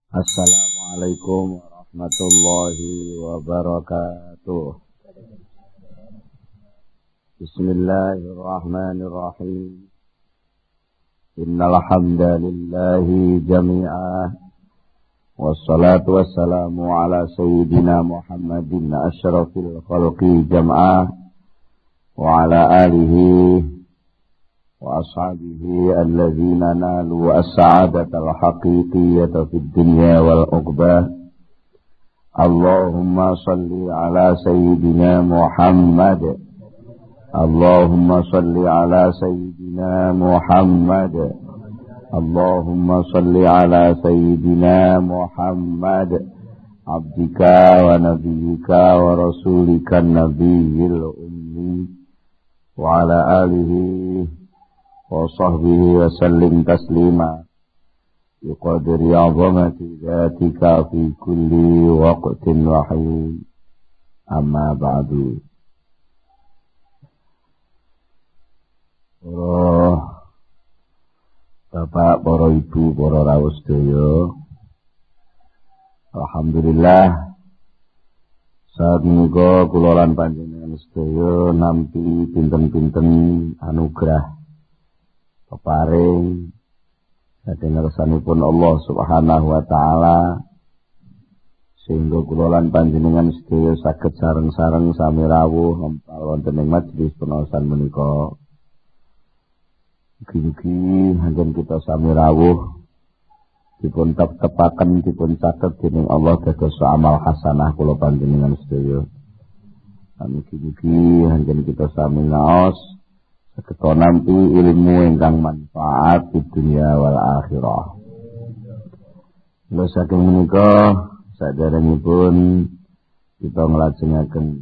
Assalamualaikum warahmatullahi wabarakatuh. Bismillahirrahmanirrahim. Innal hamdalillahi jami'a wassalatu wassalamu ala sayyidina Muhammadin asyrafil khalqi jam'a wa ala alihi wa ashabihi alladzina nalu as-sa'adatal haqiqiyyata fid dunya wal uqbah. Allahumma salli ala sayyidina Muhammad. Allahumma salli ala sayyidina Muhammad. Allahumma salli ala sayyidina Muhammad abdika wa nabiyyika wa rasulika nabiyil ummi wa ala alihi wa sahbihi wa sallim taslima biqadri azamati dhatika fi kulli waqtin wa hin. Amma ba'du. Para bapak, para ibu, para rawuh sedaya, alhamdulillah saat menika kula lan panjenengan sedaya nampi pinten-pinten anugerah peparing saking ngersanipun Allah Subhanahu wa taala sehingga kula lan panjenengan sedaya saged sareng-sareng sami rawuh ngempal wonten ing majelis penaosan menika. Mugi-mugi anggen kita sami rawuh dipun tepaken dipun catet dening Allah dados amal hasanah kula panjenengan sedaya. Mugi-mugi anggen kita sami ngaos kita nampi ilmu ingkang manfaat di dunia wal akhirah. Lha saking menika saderengipun kita nglajengaken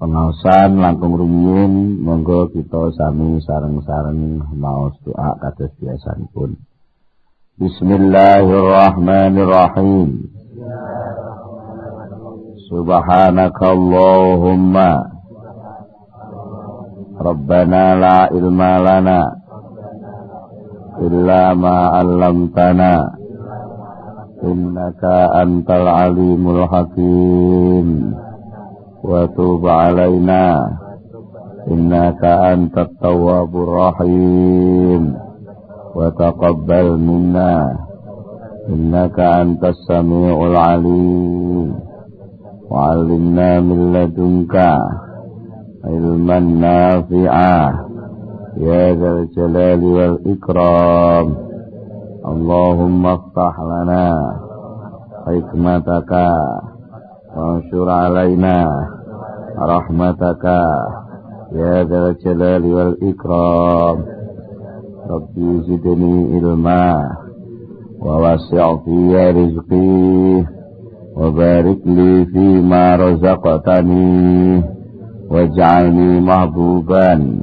pengaosan langkung rumiyin, monggo kita sami sareng-sareng maos doa kados biasanipun. Bismillahirrahmanirrahim. Subhanakallahumma Rabbana la ilma lana illa ma 'allamtana innaka antal alimul hakim wa tub 'alaina innaka antat tawwabur rahim wa taqabbal minna innaka antas samiul alim wa 'allimna min ladunka ilman nafi'ah ya dzal jalali wal ikram. Allahumma iftah lana hikmataka wa anshur alaina rahmataka ya dzal jalali wal ikram. Rabbi zidni ilma wa wasi' fi rizqi wa barik li fi ma razaqtani waj'alni mahbuban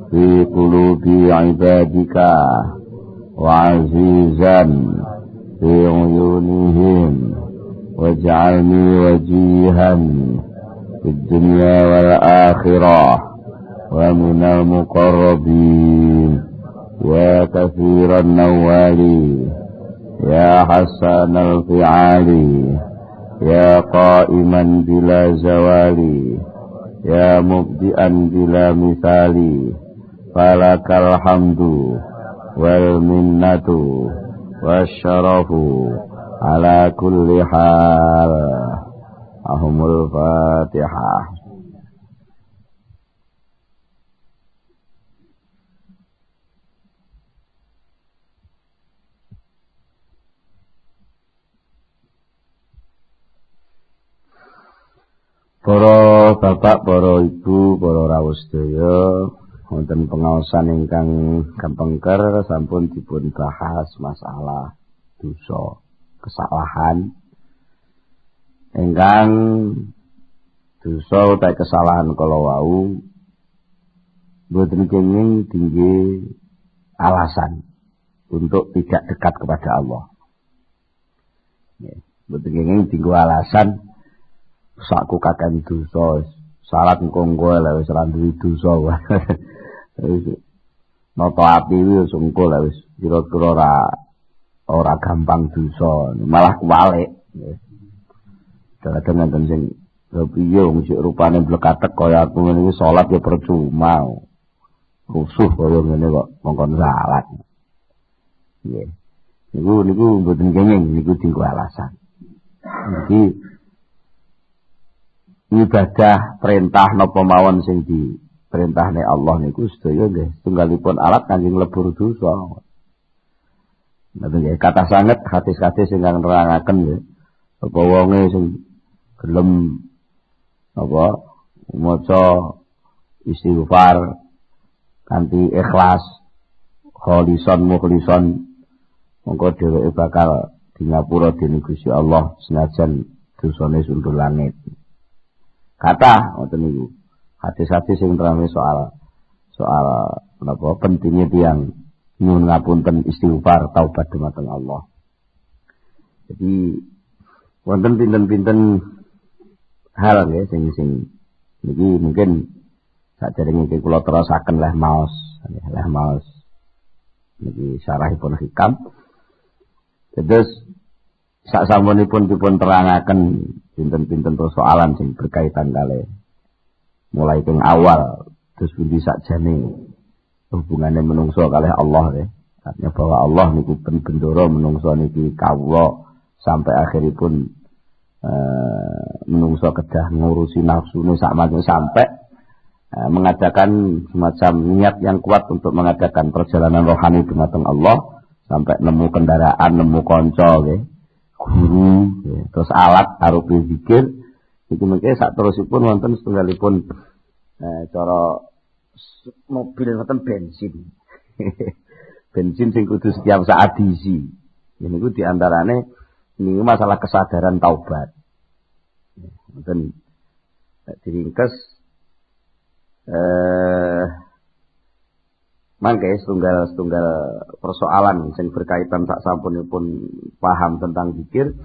fi qulubi ibadika wa azizan fi uyunihim waj'alni wajihan fid dunya wal akhirah wa minal muqarrabin ya kathiran nawali ya hasanal fi'ali ya qa'iman bila zawali ya mubdi'an bila misali falakal hamdu wal minnatu wasyarafu ala kulli hal. Ahumul Fatihah. Para bapak, para ibu, para rawuh sedaya, wonten pengaosan ingkang gampengker sampun dipun bahas masalah dosa, kesalahan ingkang dosa utawi kesalahan kala wau boten kenging tinggi alasan untuk tidak dekat kepada Allah. Boten kenging tinggi alasan sakku kakek dosa, salat engko lha wis ora duwe dosa. Nata ati wis engko lha wis kira-kira ora gampang dosa, malah kuwalik. Kadang-kadang enten sing piye wong sik rupane blekatek kaya aku ngene iki salat ya percuma. Rusuh kaya ngene kok mongkon salat. Nggih. Niku mboten kenging, niku dienggo alasan. Jadi ibadah perintah napa mawon sing diperintahne Allah niku sedaya nggih tunggalipun alat kangge nglebur dosa. Nggih kathah sanget hadis-hadis ingkang nerangaken nggih apa wonge sing gelem apa maca istighfar kanthi ikhlas kholisan mukhlison mongko dheweke bakal di ngapura dening Gusti Allah senajan dosane sundul langit. Kata ngoten niku. Hadis-hadis sing terangke soal napa pentingnya tiyang nyuwun ngapunten istighfar taubat dumateng Allah. Jadi wonten pinten-pinten hal nggih sing niki mungkin sakjane iki kula terusaken leh maos niki syarahipun hikam. Terus sasampunipun dipun terangaken pinten-pinten persoalan sing berkaitan kali mulai teng awal terus pundi sakjane hubungane menungso kalih Allah ya. Artinya bahwa Allah niku bendoro menungso niki kawula sampai akhiripun menungso kedah ngurusi nafsune sakmene sampai mengadakan semacam niat yang kuat untuk mengadakan perjalanan rohani dumateng Allah sampai nemu kendaraan, nemu kanca nggih. Guru, ya, terus alat arupi zikir itu mungkin sak terusipun wonten setunggalipun cara mobil wonten bensin. Bensin sing kudu setiap saat diisi. Ini ku diantarane ini masalah kesadaran taubat. Wonten diringkes mangke setunggal persoalan sing berkaitan sak sampunipun paham tentang zikir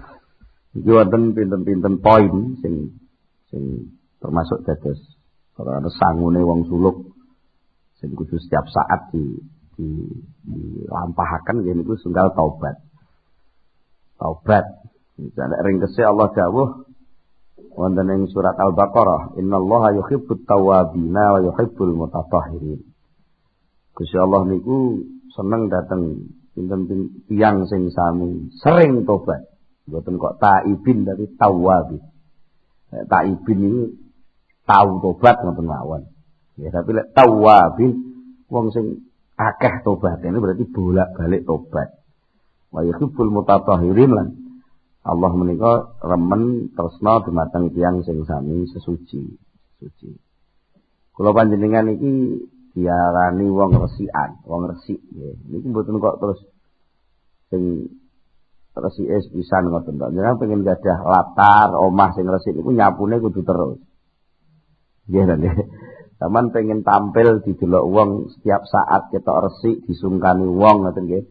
iki wonten pinten-pinten poin sing termasuk dados ora sangune wong suluk sing kudu setiap saat dilampahaken yen iku setunggal taubat. Nek ringkese Allah dawuh wonten ing surat Al-Baqarah, innallaha yuhibbut tawwabina wa yuhibbul mutatahhirin. Gusti Allah niku seneng dateng pinten tiyang sing sami sering tobat. Mboten kok taibin dari tawwabin. Taibin niku tau tobat ngoten mawon. Ya tapi lek tawwabin wong sing akeh tobat ini berarti bolak-balik tobat. Wa yuhibbul mutatahhirin lan Allah menika remen tresna dumateng tiyang sing sami sesuci. Kula panjenengan iki diarani wong resikan, wong resik nggih. Niki mboten kok terus sing resike pisan ngoten tok. Jenengan pengen gadah latar omah sing resik niku nyapune kudu terus. Nggih nggih. Saman pengen tampil didelok wong setiap saat ketok resik disungkani wong ngoten nggih.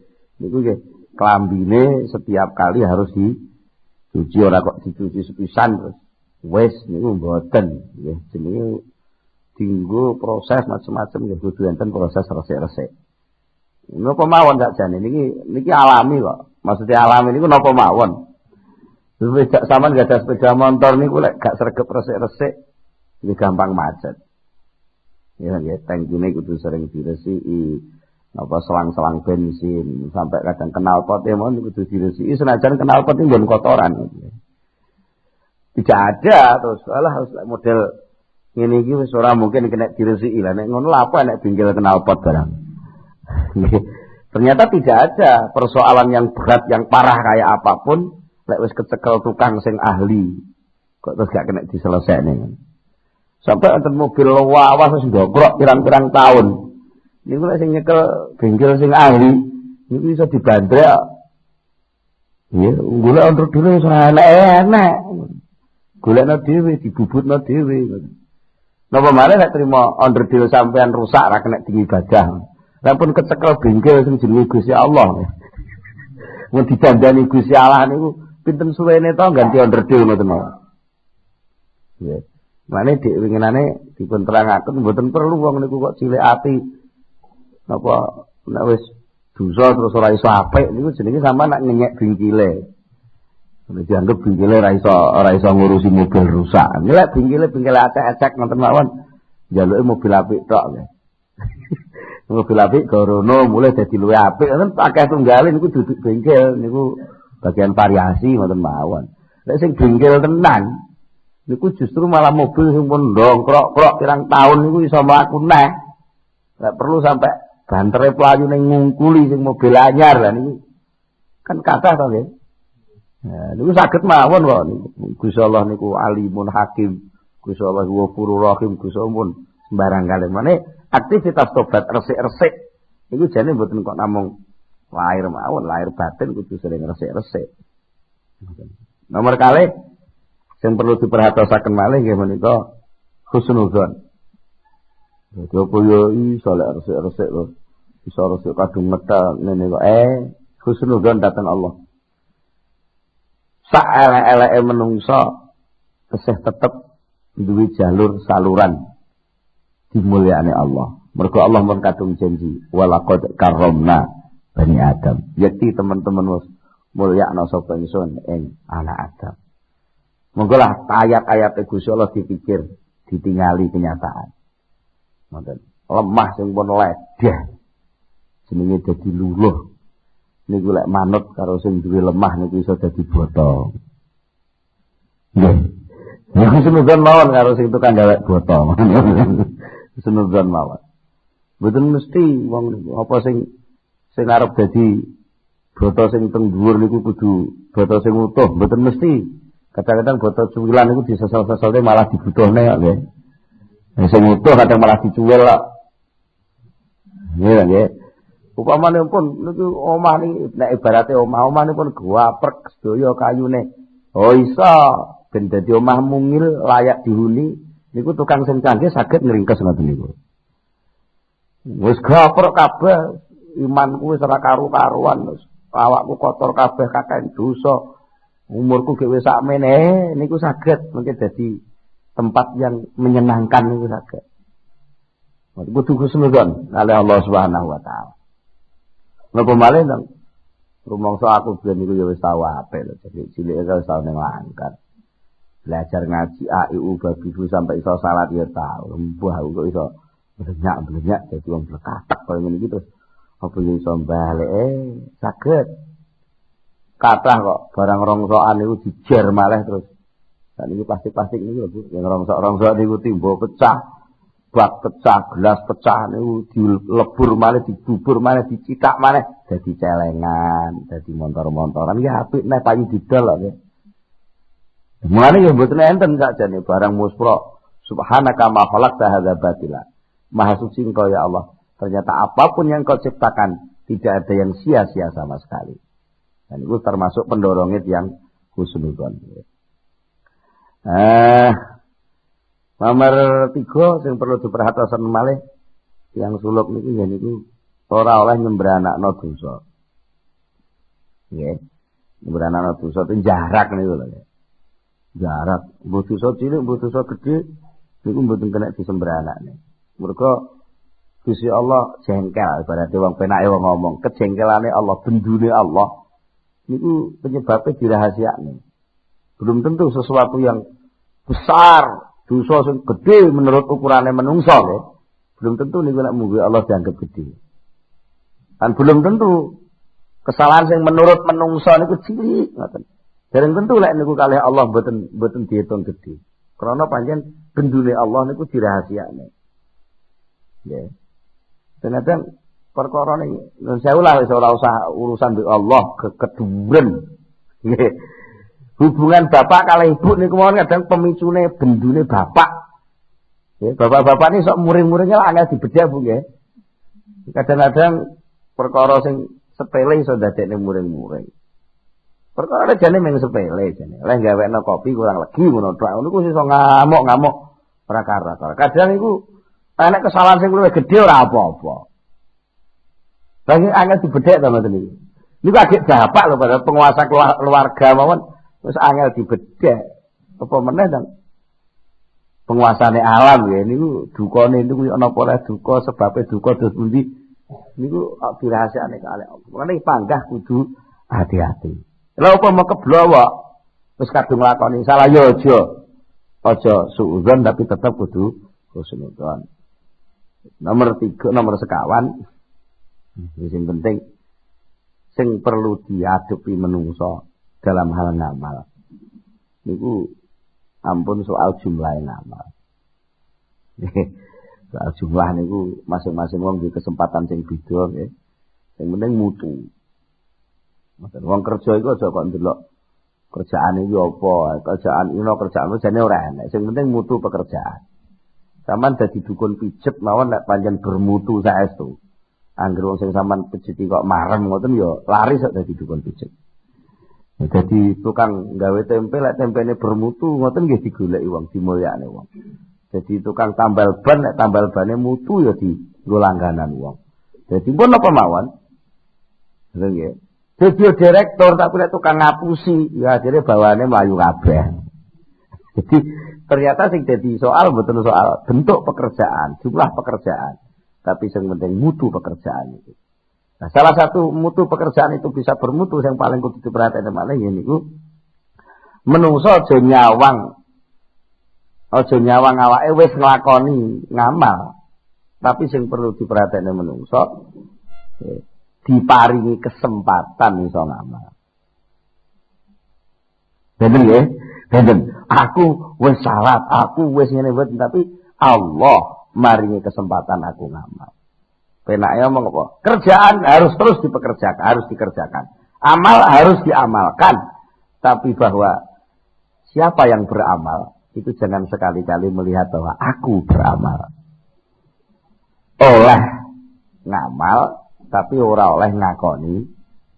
Niku nggih klambine setiap kali harus dicuci ora kok dicuci sepisan terus. Wis niku mboten nggih. Jenenge tinggu proses macam-macam ya kudu enten proses resik-resik. Napa mawon sakjane niki alami kok. Maksudnya alami niku napa mawon. Wis sampean gak ada sepeda motor niku lek gak sregep resik-resik iki gampang macet. Ya tangkine kudu sering diresiki. Napa selang-selang bensin sampai kadang knalpot mon kudu diresiki senajan knalpot iki nggon kotoran. Tidak ada terus harus model ngene iki wis ora mungkin kena diresiki lah nek ngono lha apa nek bingkil knalpot barang. Ternyata tidak ada persoalan yang berat yang parah kayak apapun lek wis kecekel tukang sing ahli kok terus gak kena diselesaikne. Sampai enten mobil lawas wis ndogrok pirang-pirang tahun. Niku lek sing nyekel bingkil sing ahli niku iso dibandrek. Ya, golek untuk dhewe wis ora enak. Golekno dhewe dibubutno dhewe. Napa malih nek trimo onderdil sampean rusak ra kena diibadah. Lah pun kecekel bengkel sing jenenge Gusti Allah. Mun didandani Gusti Allah niku pinten suwene to ganti onderdil ngoten mawon. Nggih. Mane dik winginane dipun terangaken mboten perlu wong niku kok cilik ati. Napa nek wis dosa terus ora iso apik niku jenenge sampean nak ngenyek bingkile. Nek dianggep bingkile ora iso ngurusi mobil rusak. Nek bingkile acak-acak ngoten mawon njaluke mobil apik tok nggih. Mobil apik gorono mulai dadi luwih apik kan akeh tunggale niku duduk bengkel niku bagian variasi ngoten mawon. Nek sing bengkel tenan niku justru malah mobil sing pun ndongkrok-krok pirang tahun niku iso mlaku neh. Nek perlu sampai bantere playu ning ngungkuli sing mobil anyar lah niku. Kan kathah to nggih. Nah, niku saged mawon kok niku. Gusti Allah niku alimun hakim. Gusti Allah Ghafurur Rahim, Gusti Allah sembarang kali. Mane aktivitas tobat resik-resik niku jane mboten kok namung lahir mawon, lahir batin kudu sering resik-resik. Nomor kalih sing perlu diperhatosaken malih nggih menika husnudzon. Dadi apa yo iso lek resik-resik lho. Iso resik kadung meta ngene kok husnudzon dhateng Allah. Sak elek-eleke menungso tesih tetep duwe jalur saluran dimulyakane Allah. Mergo Allah mun kadung janji, walaqad karramna bani Adam. Yakti teman-teman wis mulyakna sapa ingsun ing anak Adam. Monggolah ayat-ayat Gusti Allah dipikir, ditingali kenyataan. Ngoten. Lemah sing pun ledeh. Jenenge dadi luluh. Niku lek manut karo sing duwe lemah niku iso dadi botol. Nggih. Niku senudan mawon karo sing tukang gawe botol. Senudan mawon. Mboten mesti wong apa sing arep dadi botol sing teng dhuwur niku kudu botol sing utuh, mboten mesti. Kadang-kadang botol cuwilan niku disesel-seselde malah dibutuhne kok nggih. Sing utuh kadang malah dicuwil kok. Nggih nggih. Upamane pun niku omah niki nek ibarate omah niki pun gawaprek sedaya kayune. Oh iso ben dadi omah mungil layak dihuni niku tukang sing canggih saged ngringkes ngoten niku. Wis gawaprek kabeh imanku wis ora karu-karuan wis awakku kotor kabeh kakek dosa. Umurku dhewe sakmene niku saged mungkin dadi tempat yang menyenangkan niku saged. Kudu husnudzon kali Allah Subhanahu wa taala. Napa malih nang rumangsa aku ben niku ya wis tau apik lho. Jadi cilike wis tau ning langkat. Belajar ngaji AIU babiku sampai iso salat ya tau. Mbah kok iso blenyak dadi wong blekatak kaya ngene iki terus apa ya iso balik saged. Kathah kok barang rongsokan niku dijer malih terus. Dan ini plastik-plastik niku lho Bu, yang rongsok-rongsok niku timbo pecah. Bak pecah, gelas pecah niku dilebur malih, dibubur malih, dicithak malih dadi celengan, dadi montor-montoran ya apik nek payu didol kok. Mulane ya mboten enten sakjane barang muspro. Subhanaka ma khalaqta hadza batila. Maha suci Engkau ya Allah. Ternyata apapun yang Kau ciptakan tidak ada yang sia-sia sama sekali. Dan itu termasuk pendorongnya yang husnudzon. Nomor 3 yang perlu diperhatikan malih yang suluk niku ya niku ora oleh nyembranakno dosa. Nggih. Nyembranakno dosa itu jarak niku lho. Jarak, mbuh dosa cilik, mbuh dosa gedhe niku mboten kena disembranakne. Mergo Gusti Allah jengkel ibaratnya wong penake wong ngomong, kejengkelane Allah, bendune Allah niku penyebabnya dirahasiakne. Belum tentu sesuatu yang besar dosa sing gede menurut ukurannya menungso nggih. Belum tentu niku nek munggo Allah dianggap gede. Dan belum tentu kesalahan sing menurut menungso niku cilik ngoten. Dereng tentu lek niku kalih Allah mboten diitung gede. Karena pancen bendune Allah niku dirahasiakne. Nggih. Ternyata perkara niki sewu lah wis ora usah urusan mbek Allah keduren. Nggih. Hubungan bapak kali ibu niku mawon kadang pemicune bendune bapak. Nggih, bapak-bapak ini sok muring-muringnya lah angel dibedhek Bu nggih. Kadang-kadang perkara sing sepele iso dadekne muring-muring. Perkara jane mung sepele jane. Leh gawekno kopi kurang legi ngono tok. Niku iso ngamuk-ngamuk ora karo-karo. Kadang iku ana kesalahan sing luwih gedhe ora apa-apa. Lagi angel dibedhek to ngoten niku. Niku agek bapak lho padahal penguasa keluarga mawon wis angel dibedhek. Apa meneh dan penguasane alam ya niku dukane niku ana apa ora duka sebabe duka dos pundi Niku dirahasiakne kalih Allah. Makane panggah kudu hati-hati. Lha apa mau keblowok wis kadung lakoni salah yo aja suudzon tapi tetap kudu husnudzon. Nomor 3, nomor sekawan. Sing penting sing perlu diadepi menungso dalam hal ngamal. Niku ampun soal jumlah ngamal. Soal jumlah niku masing-masing wong di kesempatan sing beda nggih. Sing penting mutu. Maksud wong kerja iku aja kok ndelok kerjaan iki apa, kerjaan jane ora enak. Sing penting mutu pekerjaan. Sampeyan dadi dukun pijet mawon nek pancen bermutu saestu. Angger wong sing sampean pijeti kok marem ngoten ya laris kok dadi dukun pijet. Dadi tukang gawe tempe lek tempene bermutu ngoten nggih digoleki wong, dimulyakne wong. Jadi tukang tambal ban nek tambal bane mutu ya dienggo langganan wong. Dadi pun apa mawon? Nggih. Dadi direktur tapi lek tukang ngapusi ya akhire bawane mlayu kabeh. Jadi ternyata sing dadi soal mboten soal bentuk pekerjaan, jumlah pekerjaan, tapi sing penting mutu pekerjaan itu. Nah, salah satu mutu pekerjaan itu bisa bermutu yang paling kudu diperhatekne malih yen niku menungso aja nyawang awake wis nglakoni ngamal. Tapi sing perlu diperhatekne menungso diparingi kesempatan iso ngamal. Bener nggih? Bener. Aku wis salat, aku wis ngene wae tapi Allah maringi kesempatan aku ngamal. Penake omong apa? Kerjaan harus terus dipekerjakan, harus dikerjakan. Amal harus diamalkan. Tapi bahwa siapa yang beramal itu jangan sekali-kali melihat bahwa aku beramal. Oleh ngamal tapi ora oleh ngakoni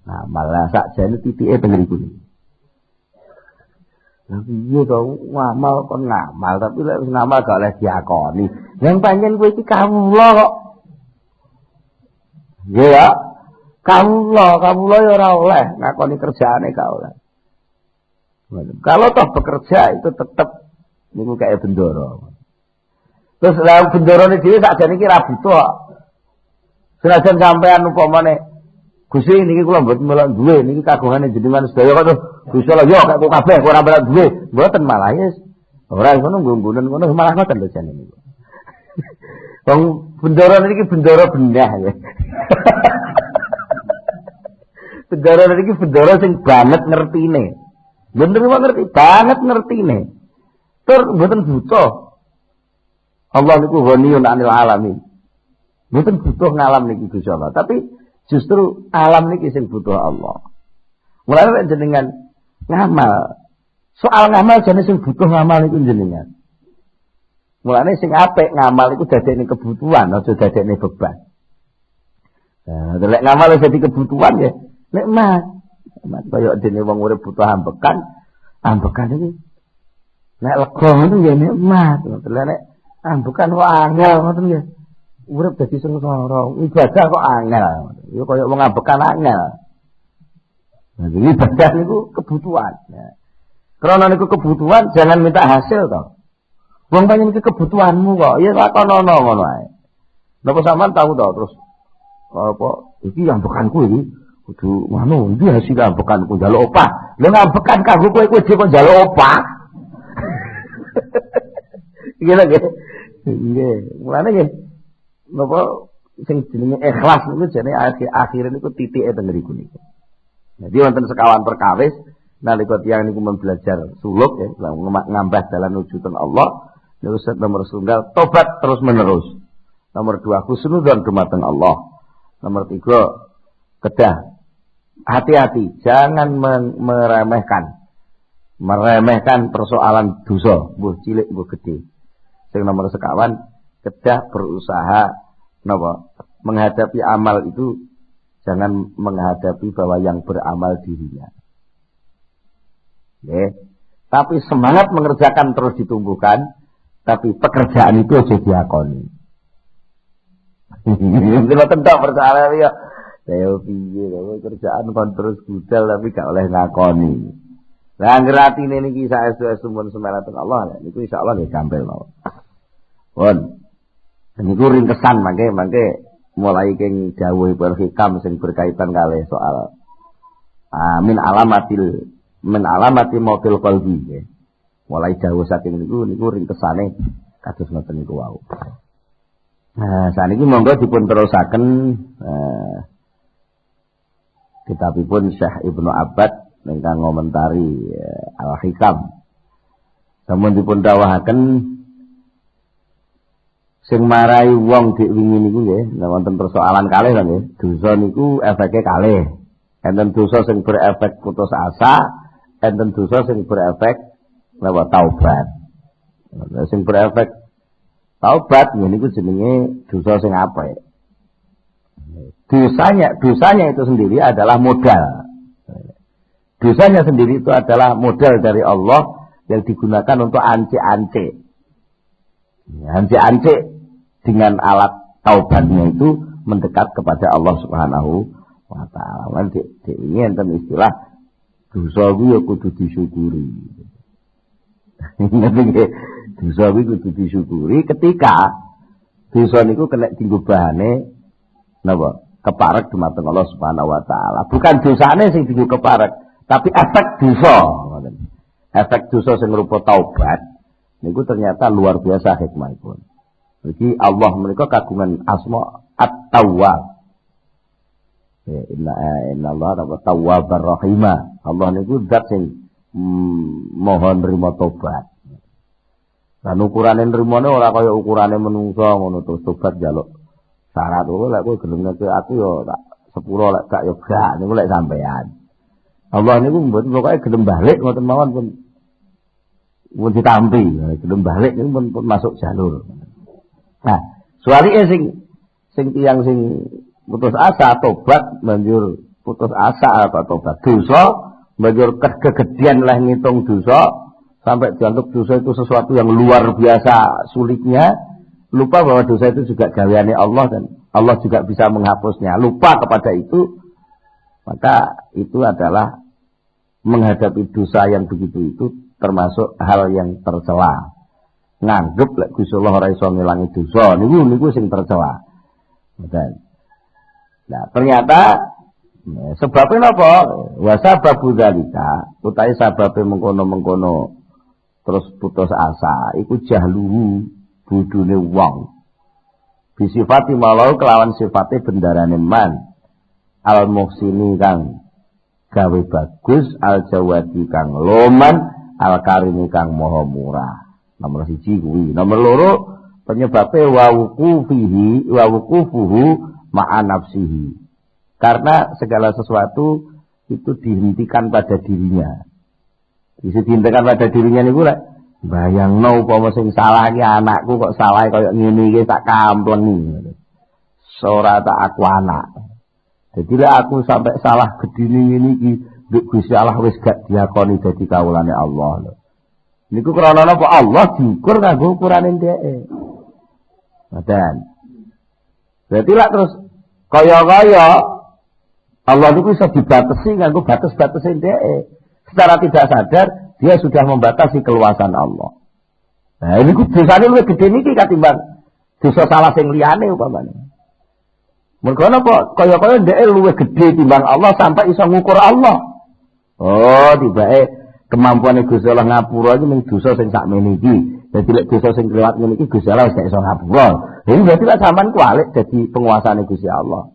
ngamal. Lah sakjane titike teng mriku. Lah piye to ngamal kon ngamal tapi lek wis ngamal gak oleh diakoni. Yang pancen kowe iki kawula kok. Nggih ya. Kawula ya ora oleh ngakoni kerjaane gak oleh. Kalau toh bekerja itu tetap niku kayak bendoro. Terus lah bendorone dhewe sakjane iki ra butuh. Senajan sampean upamane Gusti niki kula mboten melok duwe niki kagungane jenengan sedaya kok Gusti Allah yo kok kabeh ora melok duwe mboten malah yes ora ngono nggunen ngono malah ngoten lho jane niku. Wong bendoro niki bendoro bendah ya. Bendoro niki bendoro sing banget ngertine. Bener wae ngerti banget ngertine. Tur mboten butuh. Allah niku ghaniyun 'anil alamin. Mboten butuh ngalam niki Gusti Allah, tapi justru alam niki sing butuh Allah. Mulane jenengan ngamal. Soal ngamal jane sing butuh ngamal iku jenengan. Mulane sing apik ngamal iku dadekne kebutuhan, aja dadekne beban. Nah, lek ngamal wis dadi kebutuhan ya nikmat. Kaya dene wong urip butuh ambekan iki. Nek lega ngono ya nikmat. Lek ambekan kok angel ngoten ya. Urip dadi sengsara, ibadah kok angel. Ya kaya wong ambekan angel. Nah, jadi ibadah niku kebutuhan. Ya. Karena niku kebutuhan jangan minta hasil to. Wong pancen iki kebutuhanmu kok. Ya lakonono ngono ae. Napa sampean tahu to terus apa iki ambekanku iki kudu ngono, iki hasil ambekanku njaluk opah. Lha ngambekan kanggo kowe dhewe kok njaluk opah. Iki lho nggih. Nggih, mulane nggih napa sing jenenge ikhlas niku jane akhir niku titike teng mriku niku. Jadi wonten sekawan perkawis nalika tiyang niku membelajar suluk ya, ngambah dalan nuju teng Allah. Niku nomor setunggal tobat terus menerus. Nomor 2 husnudzon dumateng Allah. Nomor 3 kedah. Hati-hati, jangan meremehkan persoalan dosa, mbuh cilik mbuh gedhe. Sing nomor sekawan kedah berusaha napa menghadapi amal itu jangan menghadapi bahwa yang beramal dirinya. Nggih. Tapi semangat mengerjakan terus ditumbuhkan, tapi pekerjaan itu aja diakoni. Kalau tentu persoalan ya saya piye kerjaan kon terus budal tapi gak oleh ngakoni. Lah ngeratine niki saestu-estu mun semerateng Allah niku insyaallah nggih gampil mawon. Pun niku ringkesan mangke mulai king dawuhipun hikam sing berkaitan kalih soal min alamati mautil qalbi nggih. Mulai dawuh saking niku ringkesane kados ngoten niku wau. Nah, saniki monggo dipun terusaken kitabipun Syekh Ibnu Abbad ingkang ngomentari Al-Hikam. Sampun dipun dawuhaken sing marai wong dik wingi niku nggih, wonten persoalan kalih lho nggih. Dosa niku efeke kalih. Enten dosa sing berefek putus asa, enten dosa sing berefek taubat. Sing berefek taubat niku jenenge dosa sing apik. Dosanya itu sendiri adalah modal. Dosanya sendiri itu adalah modal dari Allah yang digunakan untuk ance-ance. Ance-ance dengan alat taubatnya itu mendekat kepada Allah Subhanahu wa ta'ala. Ini enten istilah dosa kuwi ya kudu disyukuri. Dosa kuwi kudu disyukuri ketika dosa niku kena dienggo bahane napa? Keparek dumateng Allah Subhanahu wa ta'ala. Bukan dosane sing dienggo keparek, tapi efek dosa. Efek dosa sing rupa taubat niku ternyata luar biasa hikmahipun. Jadi Allah menika kagungan asma At-Tawwab. Ya, inna Allah Tawwabar Rahimah. Allah niku zat sing mohon nrimo tobat. Lan ukurane nrimone ora kaya ukurane menungso ngono terus tobat njaluk syarat lek kowe gelem ngeke aku yo tak sepuro lek gak yo gak niku lek sampean. Allah niku mboten pokoke gelem balik ngoten mawon pun ditampi, gelem balik niku pun masuk jalur. Nah, suarike sing tiyang sing putus asa tobat banjur putus asa apa tobat dosa banjur kegedian lah ngitung dosa sampai dianggap dosa itu sesuatu yang luar biasa sulitnya, lupa bahwa dosa itu juga gaweane Allah dan Allah juga bisa menghapusnya. Lupa kepada itu, maka itu adalah menghadapi dosa yang begitu itu termasuk hal yang tercela. Nganggep lek Gusti Allah ora iso ngilangi dosa niku sing tercela. Nah, ternyata sebabnya apa? Wa sababu dzalika, utahe sababe mengkono-mengkono terus putus asa iku jahluhu budune wong. Bisifati malau kelawan sifate bendarane man. Al muhsini kang gawe bagus, al jawadi kang loman, al karimi kang maha murah. Nomor 1 kuwi. Nomor 2 penyebabe wa wuqufuhu ma'a nafsihi. Karena segala sesuatu itu dihentikan pada dirinya. Dihentikan pada dirinya niku lek bayangno upama sing salah iki anakku kok salah kaya ngene iki tak kamplengi. Ora tak aku anak. Jadi lek aku sampai salah gedine ngene iki nduk Gusti Allah wis gak diakoni dadi kawulane Allah lho. Niku krana napa Allah diukur kanggo ukurane dheke. Ngoten. Berarti lek terus kaya-kaya Allah itu bisa dibatasi nganggo batas-batasin dheke. Secara tidak sadar dia sudah membatasi keluasan Allah. Nah, ini dosane luwih gedhe niki katimbang dosa salah sing liyane umpamane. Mergo napa kaya-kaya dheke luwih gedhe timbang Allah sampai iso ngukur Allah. Oh, tibake kemampuane Gusti Allah ngapura iki mung dosa sing sakmene iki. Dadi lek dosa sing kliwat ngene iki Gusti Allah wis gak iso ngapura. Ini berarti lek sampean kualik dadi penguasane Gusti Allah.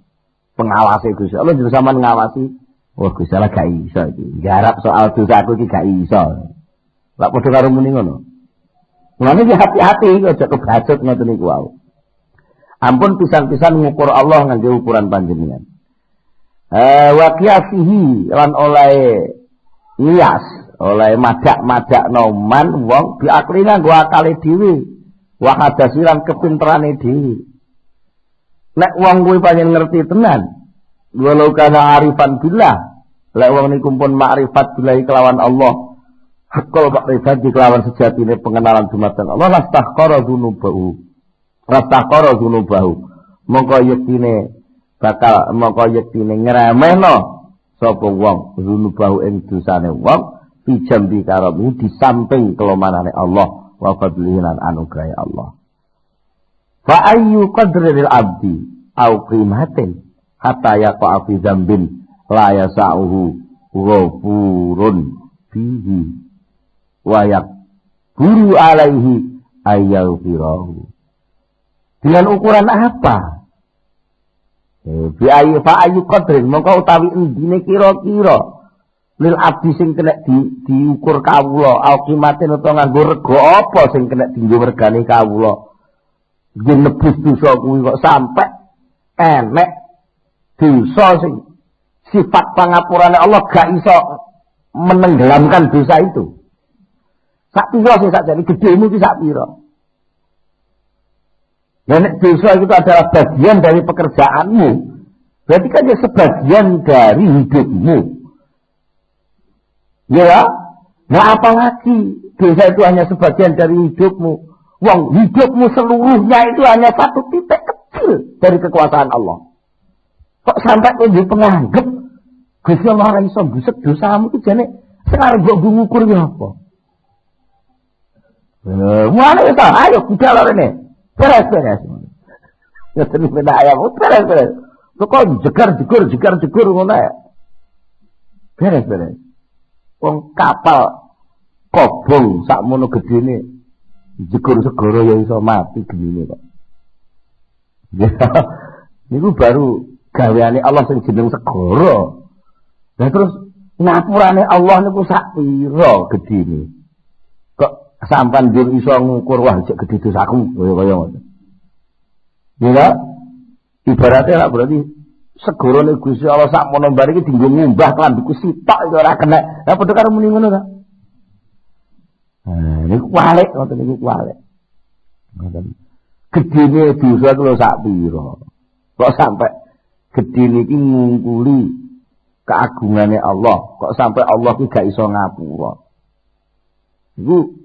Pengawase Gusti Allah juga sampean ngawasi. Wah, Gusti Allah gak iso iki. Garap soal dosaku iki gak iso. Lak padha karo muni ngono. Mulane iki hati-hati aja kebacut ngoten niku wae. Ampun pisan-pisan ngukur Allah nganggo ukuran panjenengan. Wa qiyasihi lan oleh nias, oleh madak-madak noman wong diaklina nggo akale dhewe. Wa hadasiran kepinterane dhewe. Nek wong kuwi pancen ngerti tenan, walau kana arifan billah, lek wong niku pun makrifat billahi kelawan Allah, hakul makrifat kelawan sejatine pengenalan dumateng Allah, lastaqara dzunubahu. Lastaqara dzunubahu. Mongko yektine ngremehno sapa wong dzunubahu ing dosane wong pijambi karamu di samping kelomanane Allah wa fadlihi lan anugrahe Allah. Fa ayyu qadril abdi au qimatin hatta yaqa fi dzambin la yasauhu ghafurun fihi wa yakburu alaihi ayyaghfirahu. Dengan ukuran apa? Bi ayu qadrin mongko utawi endine kira-kira lil abdi sing kena diukur kawula au qimatin utawa nganggo rega apa sing kena dienggo regane kawula. Yen nebus dosa kuwi kok sampai enek dosa sing sifat pangapurane Allah gak iso menenggelamkan dosa itu. Sak pira sing sakjane gedhemu iki sak pira? Dan dosa itu adalah bagian dari pekerjaanmu. Berarti kan dia sebagian dari hidupmu. Ya, nah apalagi dosa itu hanya sebagian dari hidupmu. Wong hidupmu seluruhnya itu hanya satu titik kecil dari kekuasaan Allah. Kok sampai menjadi penganggap Gusti Allah ora iso buset dosamu iki jane sekarang mbok ngukur ya apa? Mulane ta, ayo budal rene. Beres. Ya tenan beda ayam, beres. Kok jegar ngono ya. Beres. Wong kapal kobong sakmono gedene jegur segara ya iso mati genine kok. Ya, niku baru gaweane Allah sing jeneng segara. Lah terus ngapurane Allah niku sak pira gedine. Kok sampean njur iso ngukur wah jek gedhe dosaku kaya ngono. Ya, ibaratnya lah berarti segara nek Gusti Allah sak mono bar iki dienggo ngumbah klambiku sitok iki ora kena. Lah padha karo muni ngono ta. Niku kualik ngoten niku kualik. Ngoten. Gedene dosa kuwi sak pira. Kok sampai gedene iki ngungkuli keagungane Allah, kok sampai Allah ki gak iso ngapura. Iku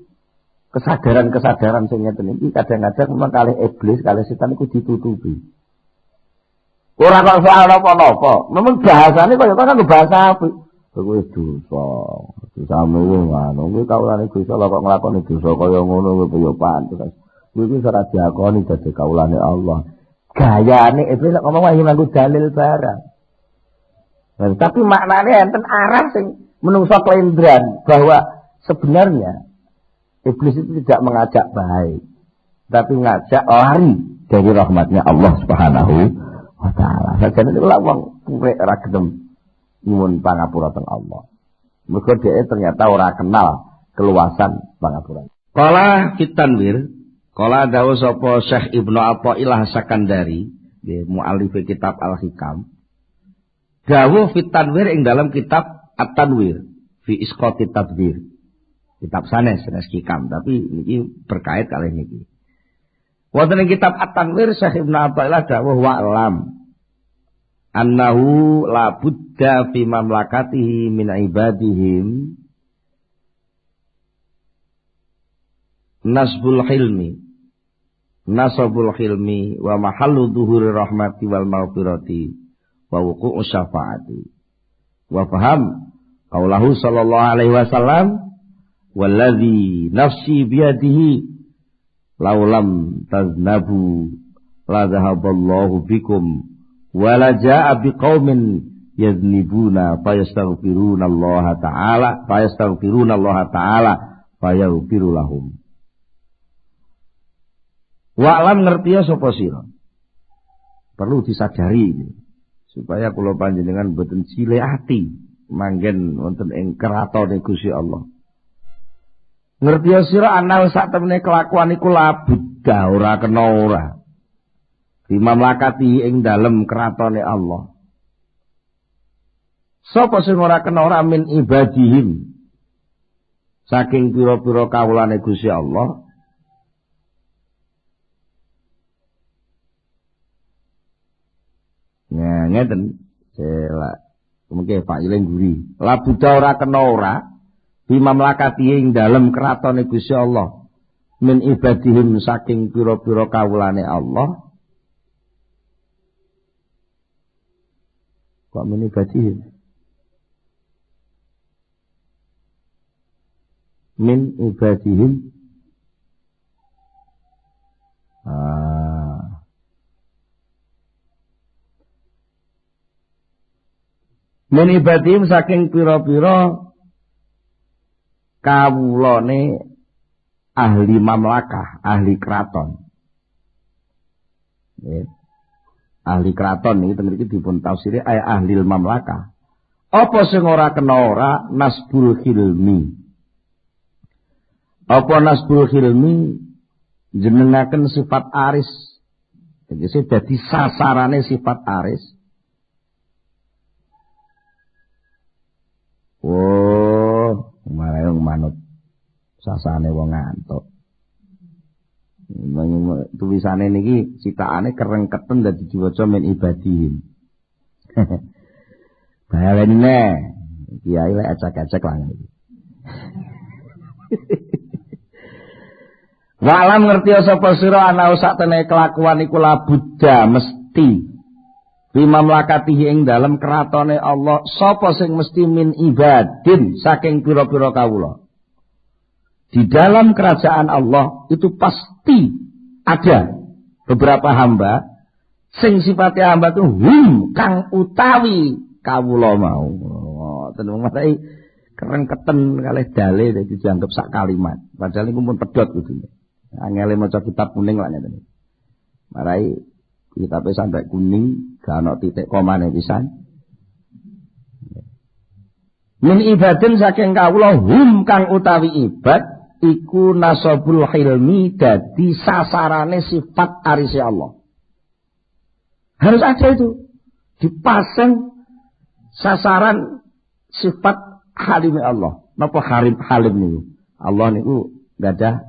kesadaran sing ngeten iki kadang-kadang memang kalih iblis, kalih setan iku ditutupi. Ora kok soal napa-napa, memang bahasane kaya kan bahasa apik. Kowe dosa. Dosamu ngono, kuwi kawulane Gusti Allah kok nglakoni dosa kaya ngono kuwi ya pantes. Kuwi ora diakoni dadi kawulane Allah. Gayane iblis nek ngomong wae nganggo dalil barang. Nah, tapi maknanya enten arah sing menungso kelendran bahwa sebenarnya iblis itu tidak mengajak baik, tapi mengajak lari dari rahmatnya Allah Subhanahu wa taala. Sajane niku lak wong purek ora gelem nyuwun pangapura teng Allah. Mergo dhek ternyata ora kenal keluasan pangapura. Qala fitanwir, qala dawuh sapa Syekh Ibnu Athaillah Sakandari, muallif kitab Al-Hikam. Dawuh fitanwir ing dalam kitab At-Tanwir fi Isqati Tadbir. Kitab sanes Hikam, tapi ini berkait kali ini. Wonten ing kitab At-Tanwir Syekh Ibnu Athaillah dawuh wa'lam annahu la budda fi mamlakatihi min ibadihim nasbul hilmi wa mahallu dhuhuri rahmati wal maghfirati wa wuqu'u syafaati wa faham qaulahu sallallahu alaihi wasallam walladzi nafsi biyadihi laulam taznabu la dhahaballahu bikum wa la jaa biqaumin yaznibuna fayastaghfiruna Allah ta'ala fayaghfiru lahum. Wa'lam ngerti sapa sira. Perlu disadari ini supaya kula panjenengan boten cilik ati manggen wonten ing keraton Gusti Allah. Ngerti sira ana sak temene kelakuan iku labudha ora kena ora. Dimamlakati ing dalem keratone Allah. Sapa sing ora kena ora min ibadihim saking pira-pira kawulane Gusti Allah. Ya ngeten sela mungkin Pak Ilen guri. Labudha ora kena ora dimamlakati ing dalem keratone Gusti Allah min ibadihim saking pira-pira kawulane Allah. Kok min ibadihim min ibadihim min ibadihim saking pira-pira kawulane ahli mamlakah, ahli keraton. Ahli keraton iki teng mriki dipun tafsiri ahli mamlakah. Apa sing ora kena ora nasbul hilmi. Apa nasbul hilmi jenengaken sifat aris. Jadi dadi sasarane sifat aris. Oh, malah manut sasane wong ngantuk. Tulisane niki citakane kerengketen dadi diwaca min ibadihim. Balene kiai lek acak-acak lah iki. Walam ngerti sapa sira ana sakjane kelakuan iku labudha mesti bima mlakatihi ing dalem keratone Allah sapa sing mesti min ibadin saking pira-pira kawula. Di dalam kerajaan Allah itu pasti ada beberapa hamba sing sifatnya hamba itu kang utawi kawula mau. Tenung matai kerengketen kalih dale dadi dianggap sak kalimat. Padahal niku pun pedhot kudune. Angele maca kitab kuning lah ngeten. Marai kitabe sampai kuning gak ana titik komane pisan. Min ibadin saking kawula kang utawi ibad iku nasabul hilmi dadi sasarane sifat arise Allah. Harus ada itu. Dipasang sasaran sifat halim Allah. Napa halim niku? Allah niku gadah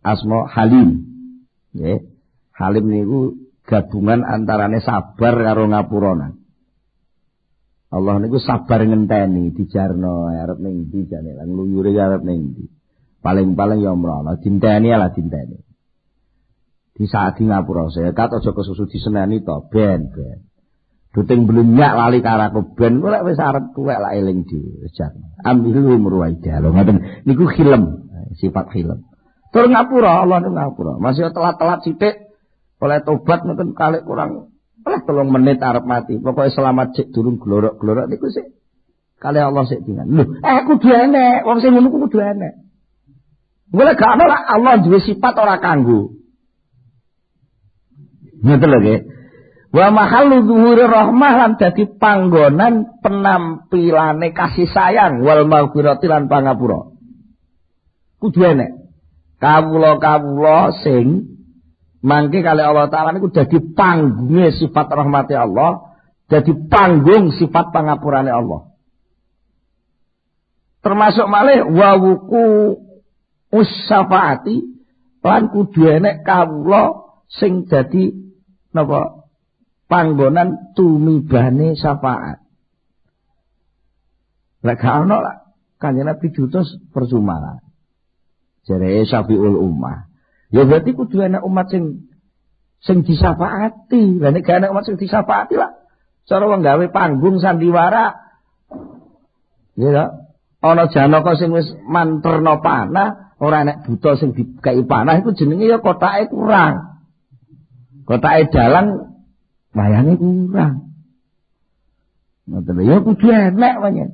asma halim. Nggih. Halim niku gabungan antarane sabar karo ngapurana. Allah niku sabar ngenteni dijarno arep ning ndi jane lan ngluyure arep ning ndi. Paling-paling ya mrono dinteni ala dinteni. Di saat di ngapura zakat aja kesusu diseneni to ben. Duting blenyak lali karaku ben ora wis arep tuwek lak eling dhewe jan. Ambilu murwaida lho ngoten niku khilem, sifat khilem. Tur ngapura Allah niku ngapura. Masih telat-telat sithik oleh tobat ngoten kalih kurang 3 menit arep mati. Pokoke selamat sik durung glorok-glorok niku sik kalih Allah sik dingan. Lho, kudu enek, wong sing ngono kudu enek. Mulai gak ana Allah duwe sifat ora kanggo. Ngoten lho nggih. Wa mahallu zuhuri rahmah lan dadi panggonan penampilane kasih sayang wal maghfirati lan pangapura. Kudu enek. Kawula-kawula sing mangke kali Allah Ta'ala niku dadi panggunge sifat rahmati Allah, dadi panggung sifat pangapurane Allah. Termasuk malih wa wuku usyafaati lan kudu enek kawula sing dadi napa panggonan tumibane syafaat. Lek gak ono lah Kanjeng Nabi diutus percuma. Jare Syafiul Ummah. Ya berarti kudu enek umat sing disyafaati. Lah nek gak enek umat sing disyafaati lah cara wong gawe panggung sandiwara. Ya ana Janaka sing wis manterna panah, ora enek buta sing dikai panah iku jenenge ya kotake kurang. Kotake dalang wayange kurang. Ngoten ya kudu enek wae.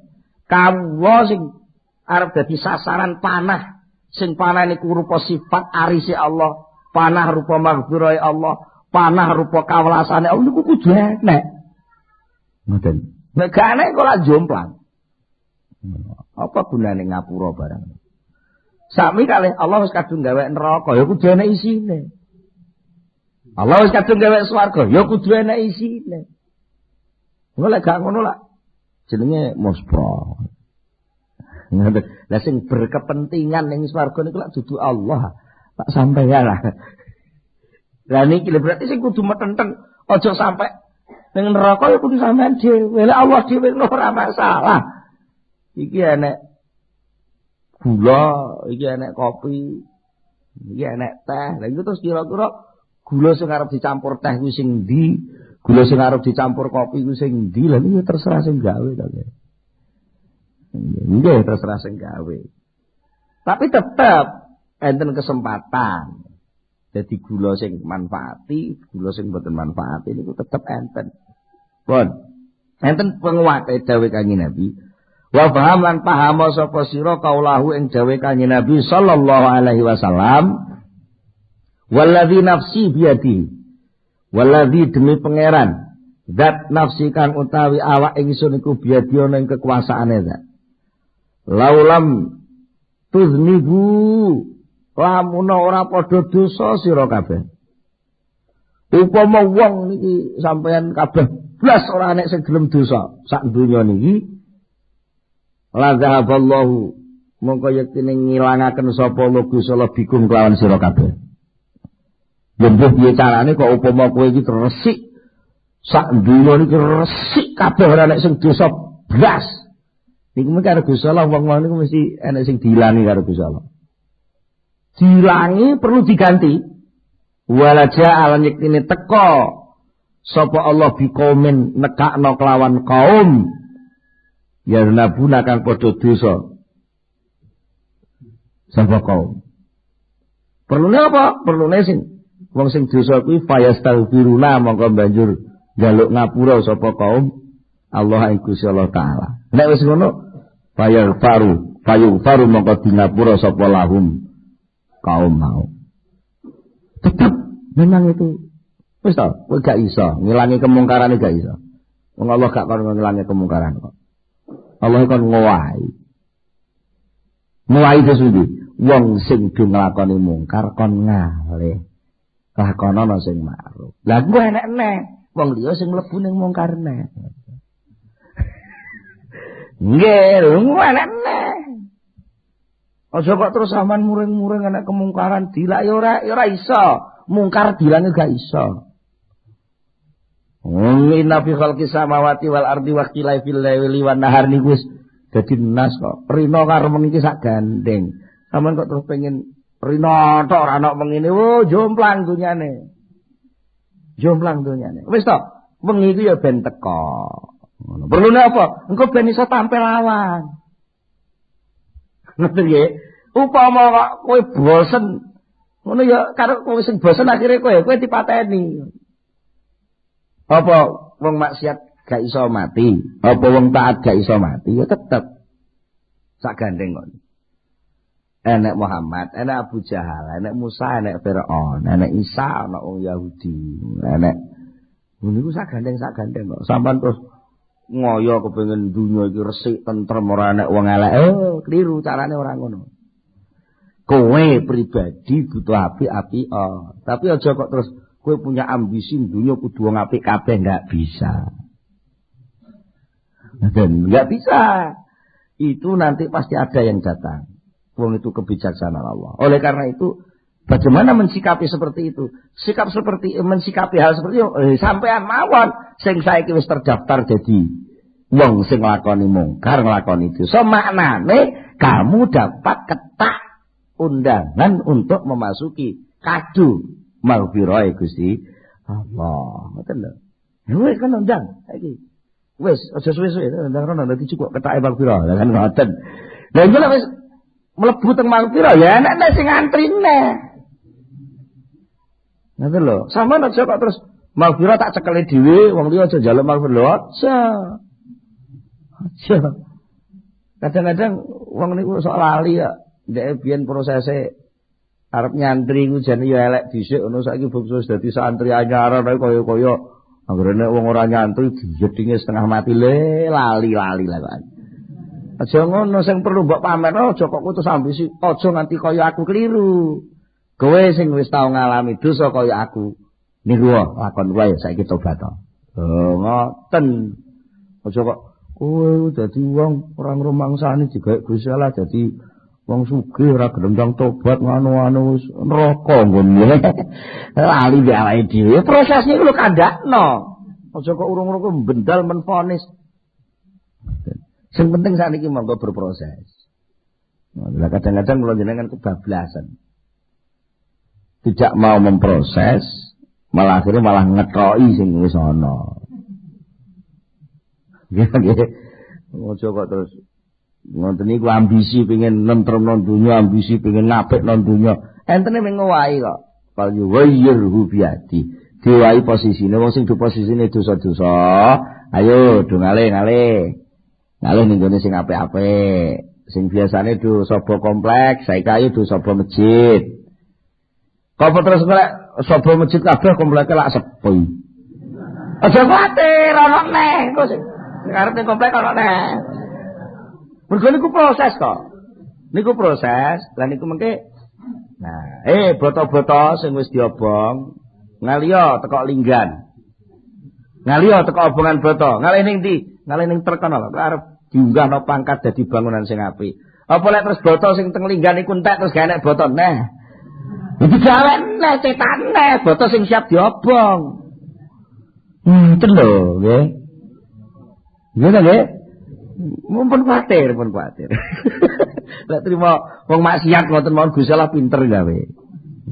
Kawula sing arep dadi sasaran panah, sing panah niku rupa sifat arise Allah, panah rupa maghfirah Allah, panah rupa kawelasane Allah niku kudu enek. Ngoten. Nek gak enek kok lak jomplang. Apa gunane ngapura barang? Sami kalih Allah wis kadung gawe neraka ya kudu enek isine. Allah wis kadung gawe swarga ya kudu enek isine. Lek gak ngono lah jenenge muspra. Lah sing berkepentingan ning swarga niku lak dudu Allah, tak sampeyan lah. Lah niki berarti sing kudu metenten aja sampai ning neraka ya kudu sampean dhewe. Lah Allah dhewe ora masalah. Iki enek gula, iki enek kopi, iki enek teh. Lah iku terus kira-kira gula sing arep dicampur teh kuwi sing ndi, gula sing arep dicampur kopi kuwi sing ndi. Lah niku terserah sing gawe to. Nggih terserah sing gawe. Tapi tetep enten kesempatan. Jadi gula sing manfaati, gula sing mboten manfaati niku tetep enten. Pun Enten penguwate dawuh Kanjeng Nabi. Wa faham lan paham sapa sira kaulahu ing dawuh Kanjeng Nabi sallallahu alaihi wasallam. Walladzi nafsi biyadi. Walladzi demi pangeran zat nafsi kang utawi awak ingsun iku biyadi ana ing kekuasaane zat. Laulam tuznibu lamun ora padha dosa sira kabeh. Upama wong niki sampeyan kabeh blas ora nek sing gelem dosa sak donya niki la zahaballahu mongko yektine ngilangaken sapa Gusti Allah bikum kelawan sira kabeh. Lembut piye carane kok upama kowe iki resik sak donya niki resik kabeh ora nek sing dosa blas. Niku mung karo Gusti Allah wong niku mesti enek sing diilangi karo Gusti Allah. Diilangi perlu diganti. Walaja alan yektine teka sapa Allah bikomen nekakno kelawan kaum yarnabuna kang padha dosa. Sapa kaum? Perlune apa? Perlune sing wong sing dosa kuwi fayastaghfiruna mongko banjur njaluk ngapura sapa kaum Allah ing Gusti Allah taala. Nek wis ngono fayughfaru mongko dinapura sapa lahum kaum mau. Tetap memang itu wis to, kowe gak iso ngilangi kemungkaran gak iso. Wong Allah gak kon ngilangi kemungkaran kok. Allah kon ngowahi. Ngowahi sesundi. Wong sing do nglakoni mungkar kon ngalih. Lakonana sing ma'ruf. Lah kuwi enek-enek wong liya sing mlebu ning mungkar nek. Nggih, kuwi enek-enek. Aja kok terus sampean muring-muring ana kemungkaran dilak ya ora iso. Mungkar dilange gak iso. Inna fi khalqis samawati wal ardi wa ikhtilafil laili wan nahar niku wis dadi nas kok. Rina karo meniki sak gandeng. Sampeyan kok terus pengen rina tok ora ana mengene. Oh, jomplang dunyane. Jomplang dunyane. Wis to, wengi iki ya ben teko. Ngono. Perlune apa? Engko ben iso tampil lawan. Ngerti nggih? Upama kok kowe bosen ngono ya karo kowe sing bosen akhire kowe dipateni. Apa wong maksiat gak iso mati, apa wong taat gak iso mati ya tetep sak gandeng kok. Enek Muhammad, enek Abu Jahal, enek Musa, enek Firaun, enek Isa, enek wong Yahudi, enek niku sak gandeng kok. Sampeyan terus ngoyo kepengin dunya iki resik tentrem ora enek wong elek. Oh, kliru carane ora ngono. Kowe pribadi butuh api-api, tapi aja kok terus kowe punya ambisi dunia kudu wong apik kabeh enggak bisa. Dan enggak bisa. Itu nanti pasti ada yang datang. Wong itu kebijaksanaan Allah. Oleh karena itu bagaimana mensikapi seperti itu? Mensikapi hal seperti itu sampean mawon sing saiki wis terdaftar jadi wong sing nglakoni mungkar, nglakoni itu. So maknane kamu dapat ketak undangan untuk memasuki kado maghfirah Gusti Allah. Ngoten lho. Wis kan undang saiki. Wis aja suwe-suwe undang rono dadi cukup ketake maghfirah. Lah kan ngoten. Lah iki wis mlebu teng maghfirah ya enek sing antrine. Ngoten lho. Sampeyan aja kok terus maghfirah tak cekeli dhewe wong liya aja njaluk maghfirah. Aja. Kadang-kadang wong niku sok lali ya. Ndek biyen prosese arep nyantri ku jane ya elek dhisik ngono saiki bungsu dadi santri anyar kaya-kaya anggere nek wong ora nyantri jedinge setengah mati lali lah kan. Aja ngono sing perlu mbok pamerno aja kok kudu ambisi aja nganti kaya aku kliru. Kowe sing wis tau ngalami dosa kaya aku niku lakon wae saiki tobat to. Ngoten. Aja kok kowe dadi wong ora ngrumangsani digawe Gusti Allah dadi wong sugih ora gelem tobat ngono-ngono wis neraka nggone. Lali mbek awake dhewe. Prosesnya iku lho kandakno. Aja kok urung-urung bendal menfonis. Sing penting sakniki monggo berproses. Nah, kadang-kadang kula jenengan kebablasan. Tidak mau memproses, malah akhirnya malah ngethoki sing wis ana. Nggih. Aja kok terus ngoten niku ambisi pengen nentrem nang donya, ambisi pengen ngapik nang donya. Entene mung ngowahi kok. Kalau wayyirhu biati. Diwahi posisine wong sing do posisine dosa-dosa, Ayo do ngalih. Ngalih ning gone sing apik-apik. Sing biasane do sapa kompleks, saiki ayo do sapa masjid. Kok terus nek sapa masjid kabeh kompleke lak sepi. Aja kuwatir ana neh kok sing karepe komplek ana neh. Mergo niku proses kok. Niku proses, lan niku mengke. Nah, boto-boto sing wis diobong, ngaliyo teko linggan. Ngaliyo teko obongan boto, ngalih ning ndi? Ngalih ning terkono lho, arep diunggahno pangkat dadi bangunan sing apik. Apa lek terus boto sing teng linggan iku entek terus gawe nek boto neh. Digawe neh cetan neh boto sing siap diobong. Ten lho, nggih. Nggih ta nggih? Mumpun kuwatir. Lek trimo wong maksiat ngoten mawon Gusti Allah pinter gawe.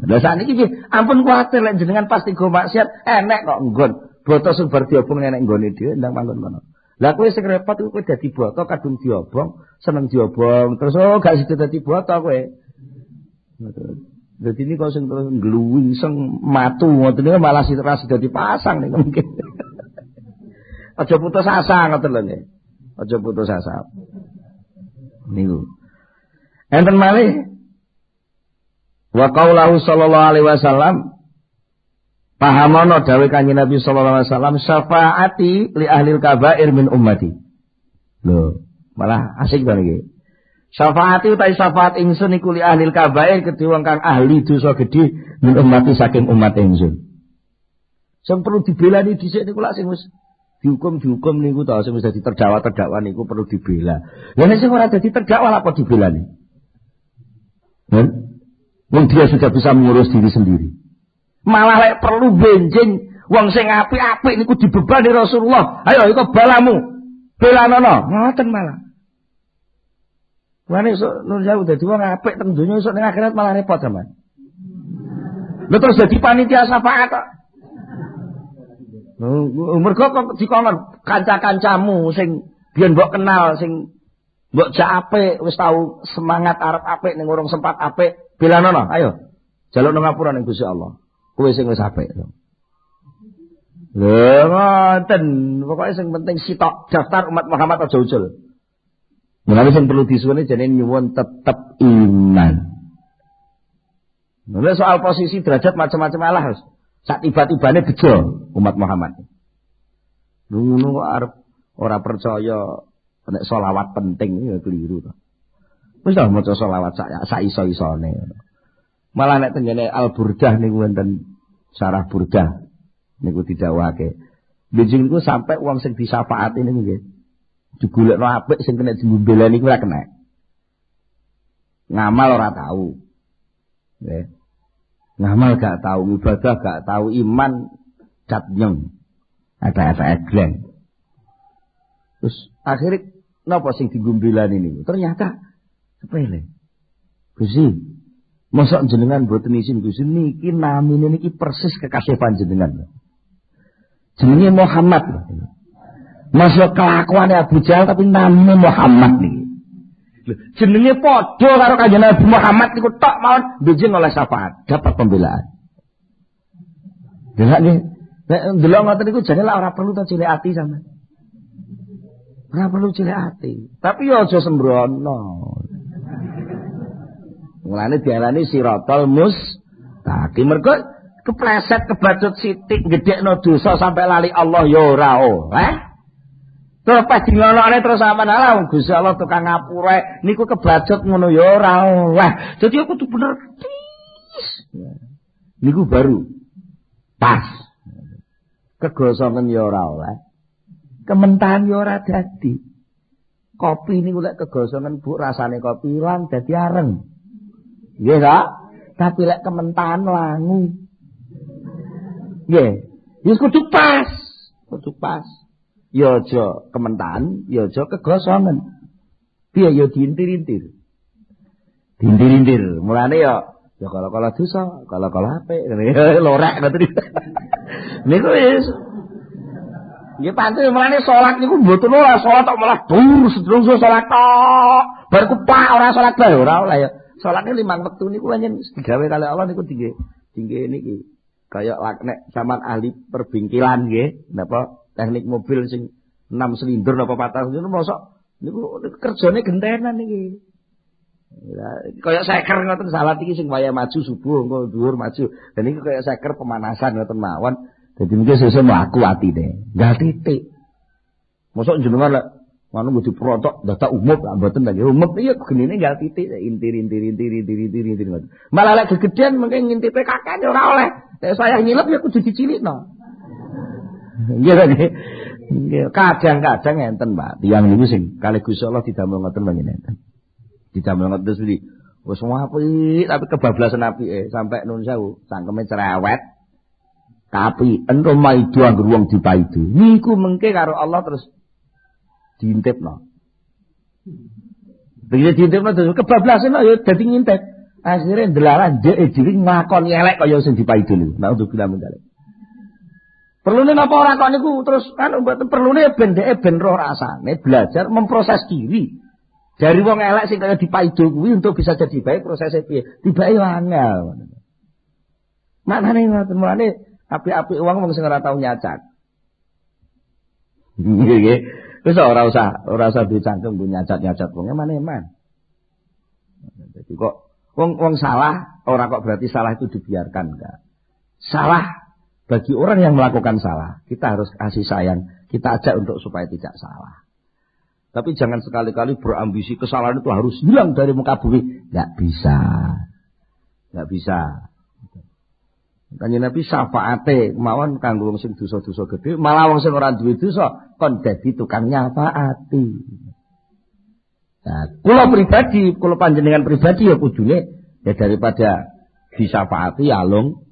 Lah sakniki nggih ampun kuwatir lek jenengan pasti go maksiat enek kok nggon. Boto sing bar diobong enek nggone dhewe ndang manggon kono. Lah kowe sing repot kowe dadi boto kadung diobong, seneng diobong, terus gak sida dadi boto kowe. Dadi ini kok sing terus ngluwing sing matu ngoten niku malah sira dadi pasang niku mungkin. Aja putus asa ngoten lho nggih. Aja putus asa. Niku. Enten malih wa qaulahu sallallahu alaihi wasallam pahamono dawuh Kanjeng Nabi sallallahu alaihi wasallam syafaati li ahlil kabair min ummati. Lho, malah asik to niki. Syafaati utawi syafaat ingsun iku li ahlil kabair kedhe wong kang ahli dosa gedhe min ummati saking umat ingsun. Sing perlu dibelani dhisik niku lak sing wis dihukum niku ta sing wis dadi terdakwa niku perlu dibela. Lah nek sing ora dadi terdakwa apa dibelani? Wong dia sudah bisa mengurus diri sendiri. Malah lek perlu benjing wong sing apik-apik niku dibebani Rasulullah. Ayo iku balamu. Belanono, ngoten malah. Wani sok nur jauh dadi wong apik teng donya esuk ning akhirat malah repot sampean. Lha terus dadi panitia syafaat kok. Mergo kok dikon kanca-kancamu sing biyen mbok kenal sing mbok jak apik wis tau semangat arep apik ning urung sempat apik belanono ayo jaluk nang ngapura ning Gusti Allah kowe sing wis apik lho ngoten pokoke sing penting sitok daftar umat Muhammad aja ucul menawi sing perlu disuwuni jane nyuwun tetep iman. Nah soal posisi derajat macam-macam alah sak tiba-tibane bejo umat Muhammad. Ngono kok arep ora percaya nek selawat penting ya keliru to. Wis ta maca selawat sak iso-isone. Malah nek tengene Al-Burdah niku wonten Syarah Burdah niku didhawuhake. Benjing niku sampai wong sing disyafaati niku nggih. Digolekno apik sing kena dimbelani niku ora kena. Ngamal ora tahu. Nggih. Ngamal gak tahu, ibadah gak tahu, iman cat nyeng. Ada egleng. Terus akhirnya napa sing digumbilani niku? Ternyata sepele. Gusti, mosok jenengan mboten isin Gusti niki namine niki persis kekasih panjenengan. Jenenge Muhammad. Masuk kelakuane Abu Jahal tapi namine Muhammad niki. Jenenge padha karo Kanjeng Nabi Muhammad niku tok mawon benjing oleh syafaat, dapat pembelaan. Delok nggih, nek ndelok ngoten niku jane lak ora perlu to cilik ati sampean. Ora perlu cilik ati, tapi yo aja sembrono. Mulane diarani siratal mustaqim. Mergo kepleset kebacut sithik gedhekno dosa sampai lali Allah ya ora oleh. Terus pas dilolokne terus sampean ala Gusti Allah tukang ngapura niku kebacut ngono ya ora oleh. Dadi aku kudu bener tis. Niku baru pas. Kegosongan ya ora oleh. Kementahan ya ora dadi. Kopi niku lek kegosongan Bu rasane kopi ilang dadi areng. Nggih ta? Tapi lek kementahan langu. Nggih. Wis kudu pas. Kudu pas. Ya aja kementahan, ya aja kegosongan. Piye ya diintir-intir. Diintir-intir. Mulane ya kala-kala dosa, kala-kala apik. Lorek ngoten. Niku wis. Nggih pantes mulane salat niku mboten ora salat tok malah dur sedurung salat tok. Bar ku pak ora salat bae ora oleh ya. Salatnya 5 wektu niku pancen digawe kali Allah niku tinggi niki. Kaya nek sampean ahli perbingkilan nggih, napa teknik mobil sing 6 silinder napa 4 silinder mosok niku kerjane gentenan iki. Ya, kaya seker ngoten salat iki sing waya maju subuh engko dhuwur maju. Dan iki kaya seker pemanasan ngoten mawon. Dadi mungkin sesuk mlaku atine. Nggal titik. Mosok jenengan lek ngono mesti protok data umum mboten lagi. Umum iki genine nggal titik intir. Malah lek gegedean mungkin ngintipe kakane ora oleh. Nek saya nyilep ya kudu dicilikno. Nggih nggih. Kadang-kadang enten, Pak. Tiyang niku sing kalih Gusti Allah didamel ngoten panjenengan. Didamel ngoten sendiri. Wis apik tapi kebablasan apike sampai nun sewu cangkeme cerewet. Tapi ento maido anggur wong dipaido. Niku mengke karo Allah terus diintipno. Begitu diintipno terus kebablasan ya dadi ngintip. Akhire ndelaran dhek dhewe ngakoni elek kaya sing dipaido niku. Nah untuk bilang mendalik. Perlune napa ora kok niku terus kan mboten perlune ben dhek ben roh rasane belajar memproses diri. Dari wong elek sing kaya dipaido kuwi untuk bisa jadi baik prosesnya piye? Tibake angel. Maknane ngoten mulane apik-apik wong sing ora tau nyacat. Nggih. Wis ora usah dicangkem ku nyacat-nyacat wong eman-eman. Jadi kok wong salah ora kok berarti salah itu dibiarkan enggak. Salah bagi orang yang melakukan salah, kita harus kasih sayang, kita ajak untuk supaya tidak salah. Tapi jangan sekali-kali berambisi kesalahan itu harus hilang dari muka bumi. Enggak bisa. Kanjeng Nabi syafaate kemawon kanggo wong sing dosa-dosa gedhe, malah wong sing ora duwe dosa kon dadi tukang nyafaati. Nah, kula panjenengan pribadi ya kudune ya daripada disyafaati alung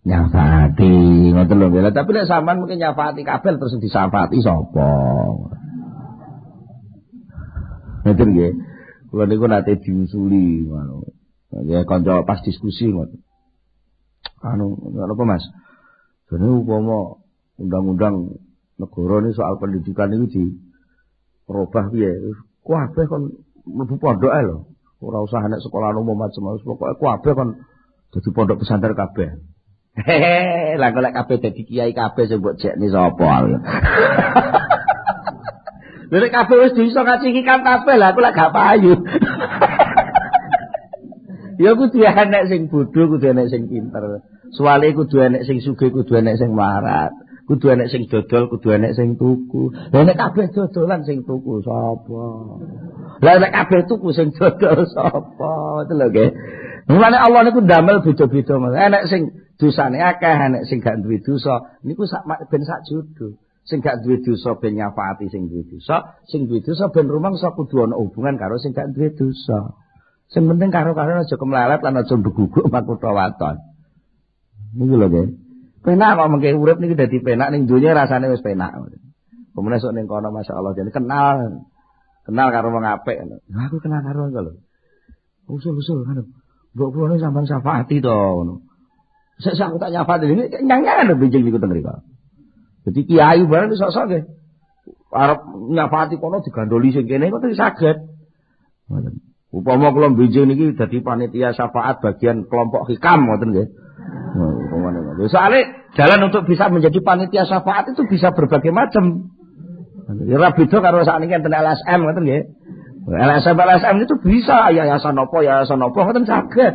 nyafaati ngoten lho. Tapi nek sampean mungkin nyafaati kabel terus disyafaati sapa? Ngoten nggih. Kula niku nate diusuli ngono. Ya kanca pas diskusi ngoten. Apa Mas? Dene upama undang-undang negara ini soal pendidikan ini dirubah piye? Kabeh kon mlebu pondok ae lho. Ora usah nek sekolah umum macam-macam, pokoke kabeh kon dadi pondok pesantren kabeh. Hehehe, lah golek kabeh dadi kiai kabeh sing mbok jekne sapa. Lha kabeh wis bisa ngacikikan kabeh lah, aku lak gak payu. Ya kudu enek sing bodho, kudu enek sing pinter. Soale kudu enek sing sugih, kudu enek sing melarat. Kudu enek sing dodol, kudu enek sing tuku. Lah nek kabeh dodolan sing tuku sapa? Lah nek kabeh tuku sing dodol sapa? Itu lho nggih. Mulane Allah niku ndamel beda-beda. Enek sing dosane akeh, enek sing gak duwe dosa. Niku ben sak jodoh. Sing gak duwe dosa ben nyafaati sing duwe dosa, sing duwe dosa ben rumangsa kudu ana hubungan karo sing gak duwe dosa. Sing penting karo-karo aja kemlalet lan aja mbeguguk makutha waton. Niku lho nggih. Penak kok mengke urip niki dadi penak ning donya rasane wis penak. Pemene sok ning kono masyaallah jane kenal karo wong apik. Aku kenal karo engko lho. Usul-usul kan. Mbok kula niku sampean syafaati to ngono. Sik aku tak nyafaati iki nyang-nyangan lho benjing niku teng mriku. Jadi kiai barang sok-sok nggih. Arep nyafaati kono digandoli sing kene kok saged. Ngoten. Upama kula benjing niki dadi panitia syafaat bagian kelompok hikam ngoten nggih. Soalnya jalan untuk bisa menjadi panitia syafaat itu bisa berbagai macam. Ya beda karo sakniki enten LSM ngoten nggih. LSM itu bisa yayasan apa ngoten saged.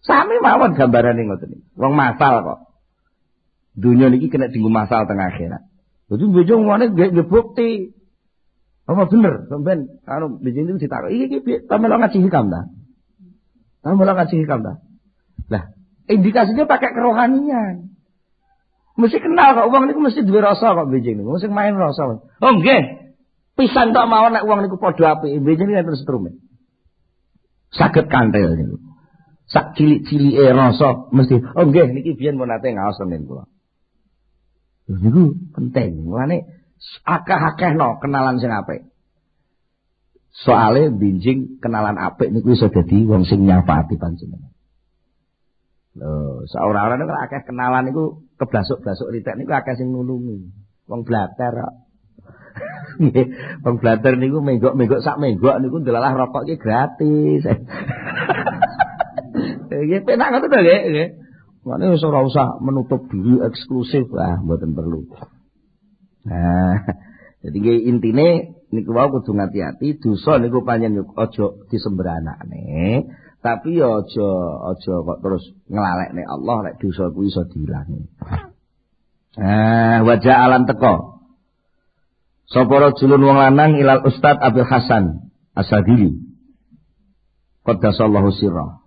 Sami mawon gambarane ngoten iki. Wong masal kok. Dunia niki kena dienggo masal teng akhirat. Dadi bojo ngene nggih bukti. Apa bener sampean anu bijing niku ditakok iki sampeyan ngaji hikam ta? Sampeyan ngaji hikam ta? Lah indikasinya pakai kerohanian. Mesti kenal kok wong niku mesti duwe rasa kok benjing niku, mesti main rasa. Oh nggih. Pisan tok mawon nek wong niku padha apike, benjing niku terus strumen. Saged kanthil niku. Sak cilik-cilike rasa mesti oh nggih niki biyen mun nate ngaos temen kula. Niku penting. Mulane akeh-akehno kenalan sing apik. Soale benjing kenalan apik niku iso dadi wong sing nyafaati panjenengan. Lho, saora-ora nek akeh kenalan niku keblasuk-blasuk ritek niku akeh sing nulungi. Wong blater kok. Nggih, wong blater niku menggok-menggok sak menggok niku ndelalah rokok iki gratis. Nggih, penak ngoten to nggih. Mane wis ora usah menutup diri eksklusif, mboten perlu. Nah, Jadi intine niku wau kudu ngati-ati, dosa niku pancen aja disemberanakne, tapi ya aja kok terus nglalekne Allah lek dosa kuwi iso diilangi. Wajah alam teko. Sapa rajulun wong lanang ilal Ustad Abdul Hasan Asadili. Qaddasallahu sirra.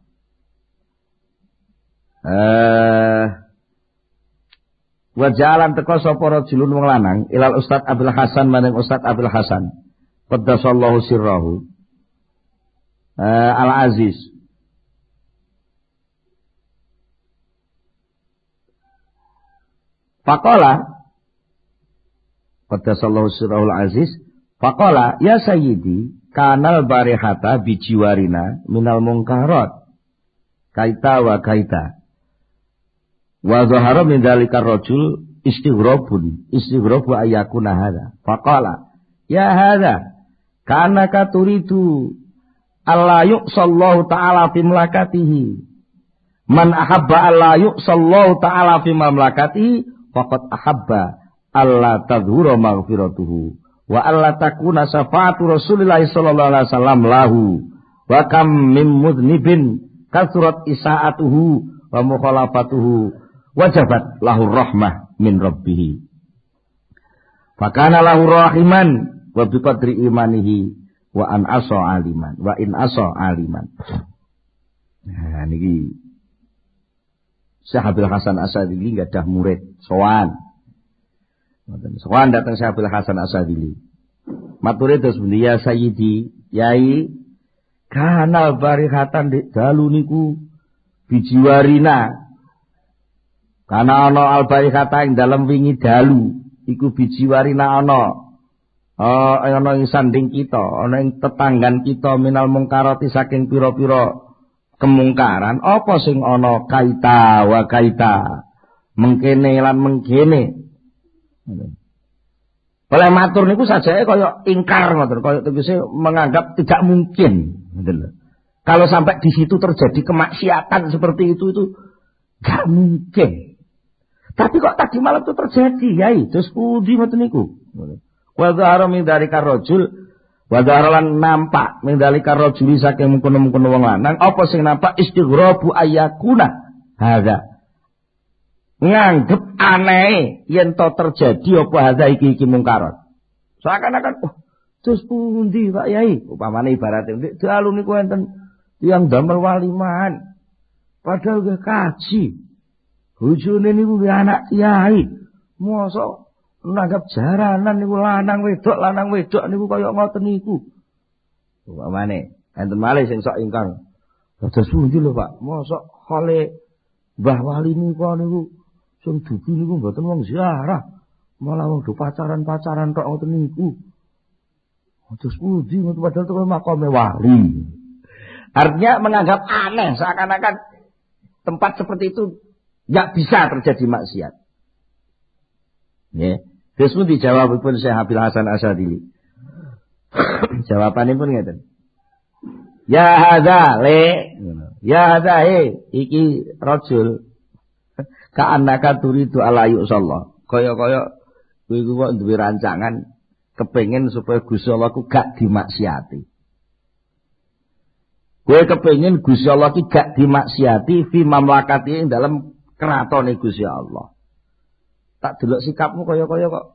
Wajalan teko sapa rajulun wong lanang ilal Ustad Abdul Hasan maring Ustad Abdul Hasan qaddasallahu sirrahu al Aziz faqala qaddasallahu sirrahu al Aziz faqala ya sayyidi kanal barihata bijiwarina minal munkarat kaita wa kaita wa zahara min dzalika rajul istighrabu ayyakuna hadza faqala ya hadza kanaka turidu alla yusallahu ta'ala fi mamlakatihi man ahabba alla yusallahu ta'ala fi mamlakatihi faqad ahabba alla tadhura maghfiratuhu wa alla takuna syafaatu Rasulillah sallallahu alaihi wasallam lahu wa kam min mudnibin kasurat isaatuhu wa mukhalafatuhu wajabat lahu rahmah min rabbih. Fakana lahu rahiman wa biqadri imanihi wa an asa aliman wa in asa aliman. Nah niki Syekh Abdul Hasan Asadili gadah murid sowan. Sowan datang Syekh Abdul Hasan Asadili. Mature terus ya sayyidi yai kanal barihatan dalu niku bijiwarina. Karena ana al-barikata ing dalem wingi dalu iku bijiwarina ana ing sanding kita, ana ing tetanggan kita minal mungkarati saking pira-pira kemungkaran, apa sing ana kaita wa kaita, mengkene lan mengkene. Oleh matur niku sajake kaya ingkar ngoten, kaya tegese menganggap tidak mungkin, ngoten. Kalau sampai di situ terjadi kemaksiatan seperti itu gak mungkin. Tapi kok tadi malam itu terjadi, yai. Terus pundi ngoten niku. Wa dzahara min dzalika rajul, wa dzahara lan nampak min dzalika rajul saking mungkon-mungkon wong lanang, apa sing nampak istighrabu ayyakuna hadza. Nganggep aneh yen to terjadi apa hadza iki mungkarat. Seakan-akan terus pundi Pak Yai? Upamane ibarate ndek dalu niku enten tiyang damel waliman. Padahal nggih kaji. Bojone niku anak kiai. Mosok nanggap jaranan niku lanang wedok niku kaya ngoten niku. Upamane enten malih sing sok ingkang. Dados pundi lho Pak? Mosok khale Mbah Wali niku sing dudu niku mboten wong ziarah. Malah wong do pacaran-pacaran tok ngoten niku. Dados pundi ngoten padahal teko makame wali. Artinya menganggap aneh seakan-akan tempat seperti itu tidak bisa terjadi maksiat. Ya, terus pun dijawab pun Syekh Abdul Hasan Asadili. Jawabannya pun ngeten. Ya hadza iki rajul ka'annaka turidu ala yusallah. Kaya-kaya kowe iku kok duwe rancangan kepengin supaya Gusti Allah ku gak dimaksiati. Kowe kepengin Gusti Allah ki gak dimaksiati fi mamlakati ing dalam keratone Gusti Allah. Tak delok sikapmu kaya-kaya kok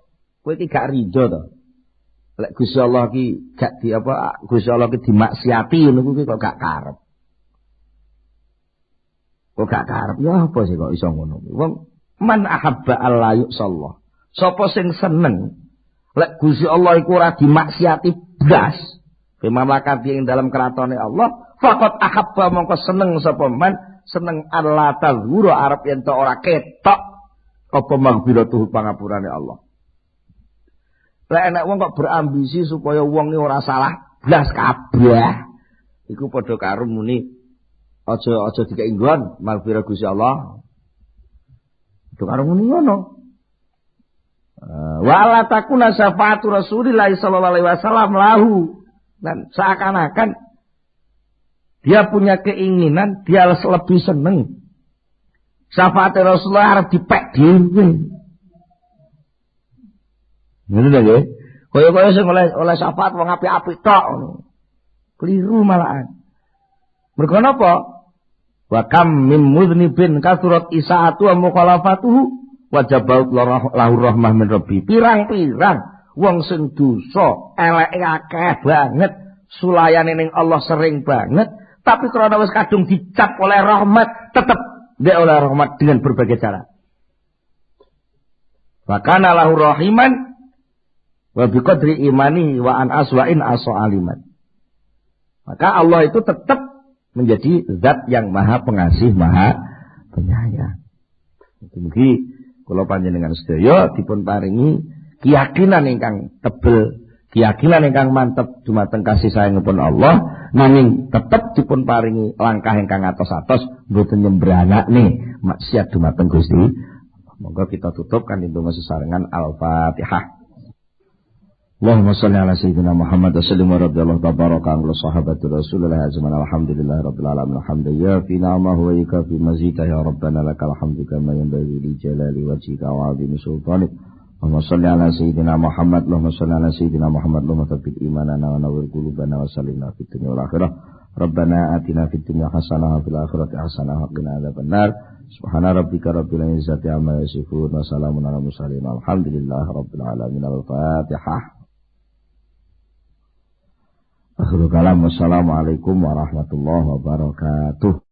kowe iki gak rido to. Lek Gusti Allah ki gak Gusti Allah ki dimaksiati niku kok gak karep. Kok gak karep ya apa sih kok iso ngono. Wong man ahabba alla yusallah. Sapa sing seneng lek Gusti Allah iku ora dimaksiati blas. Pemamlakat ing dalam keratone Allah, faqat ahabba mongko seneng sapa man seneng Allah tazhura arep yen to ora ketok apa maghfiratuh pangapurane Allah. Lek enek wong kok berambisi supaya wong iki ora salah blas kabeh. Iku padha karo muni aja dikek nggon maghfirah Gusti Allah. Padha karo muni ngono. Wa la takuna syafaatu Rasulillah sallallahu alaihi wasallam lahu. Dan seakan-akan dia punya keinginan, dia lebih seneng syafaat Rasulullah harus dipek dhewe. Ngono lho nggih. Kaya-kaya sing oleh syafaat wong apik-apik tok ngono. Keliru malahan. Mergo napa? Wa kam mim mudznibin kasurat isaatu wa mukhalafatuhu wajabaut lahu rahmah min rabbi. Pirang-pirang wong sing dosa eleke akeh banget, sulayane ning Allah sering banget, tapi karena wis kadung dicap oleh rahmat, tetep ndek oleh rahmat dengan berbagai cara. Wa kana lahu rahiman wa biqadri imani wa an aswa'in aliman. Maka Allah itu tetap menjadi zat yang maha pengasih, maha penyayang. Mugi kula panjenengan sedaya dipun paringi keyakinan ingkang tebel, keyakinan ingkang mantep dumateng kasih sayangipun Allah, nanging tetep dipun paringi langkah ingkang atos-atos mboten nyembranakne maksiat dumateng Gusti. Monggo kita tutup kan ndonga sesarengan Al-Fatihah. Allahumma shalli ala sayyidina Muhammad wa sallim wa radhiyallahu tabaraka an sahabati Rasulillah azman alhamdulillah rabbil alamin hamdan yafi ni'amahu wa yakafi mazida ya rabbana lakal hamdu kama yanbaghi li jalali wajhika wa 'azimi sultanik. Allahumma shalli ala sayyidina Muhammad, Allahumma shalli ala sayyidina Muhammad, Allahumma tsabbit imanana wa nawwir qulubana wa sallimna fid dunya wal akhirah. Rabbana atina fid dunya hasanah wa fil akhirati hasanah wa qina adzabannar. Subhana rabbika rabbil izzati amma yasifun wa salamun alal mursalin walhamdulillahi rabbil alamin. Al-Fatihah. Akhirul kalam, wassalamualaikum warahmatullahi wabarakatuh.